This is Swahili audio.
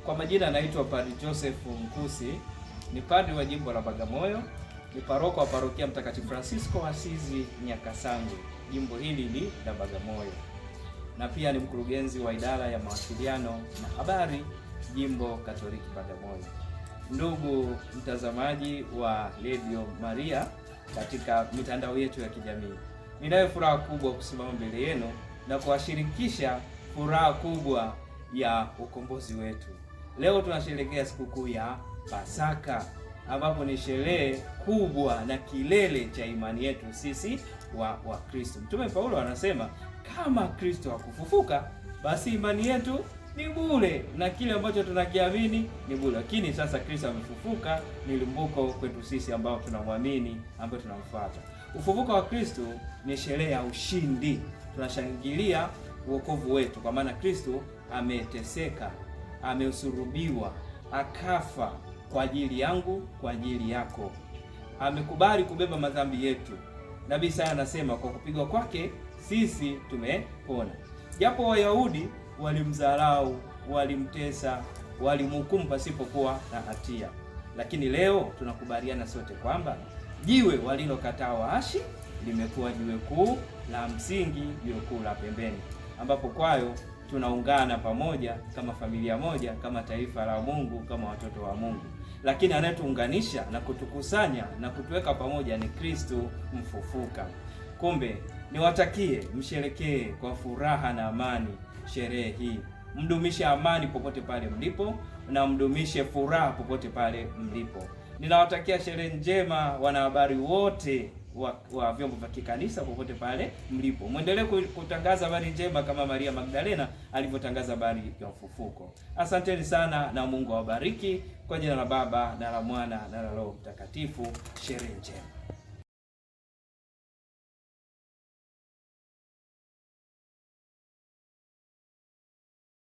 Kwa majina anaitwa Padre Joseph Nkusi, ni padri wa jimbo la Bagamoyo, ni paroko wa parokia Mtakatifu Francisco wa Asizi Nyakasange, jimbo hili la Bagamoyo, na pia ni mkurugenzi wa idara ya mawasiliano na habari jimbo Katoliki Bagamoyo. Ndugu mtazamaji wa Radio Maria katika mitandao yetu ya kijamii, ninayo furaha kubwa kusimama mbele yenu na kuwashirikisha furaha kubwa ya ukombozi wetu. Leo tunasherehekea sikukuu ya Pasaka, ambapo ni sherehe kubwa na kilele cha imani yetu sisi wa Kristo. Mtume Paulo anasema kama Kristo hakufufuka, basi imani yetu ni bure na kile ambacho tunakiamini ni bure. Lakini sasa Kristo amefufuka, ni limbuko kwetu sisi ambao tunamwamini, ambao tunamfuata. Ufufuko wa Kristo ni sherehe ya ushindi. Tunashangilia wokovu wetu kwa maana Kristo ameteseka, ameusurubiwa, akafa kwa ajili yangu, kwa ajili yako. Amekubali kubeba madhambi yetu. Nabii Isaya anasema kwa kupigwa kwake sisi tumepona. Japo Wayahudi walimdharau, walimtesa, walimhukumu pasipokuwa na hatia, lakini leo tunakubaliana sote kwamba jiwe walilokataa waashi limekuwa jiwe kuu la msingi, jiwe kuu la pembeni, ambapo kwayo tunaungana pamoja kama familia moja, kama taifa la Mungu, kama watoto wa Mungu. Lakini anayetuunganisha na kutukusanya na kutuweka pamoja ni Kristo mfufuka. Kumbe niwatakie msherekee kwa furaha na amani sherehe hii. Mdumishe amani popote pale mlipo na mdumishe furaha popote pale mlipo. Ninawatakia sherehe njema wanahabari wote wa vyombo vya kikanisa popote pale mlipo. Muendelee kutangaza habari njema kama Maria Magdalena alivyotangaza habari ya ufufuko. Asanteni sana na Mungu awabariki. Kwa jina la Baba na la Mwana na la Roho Mtakatifu. Sherehe njema.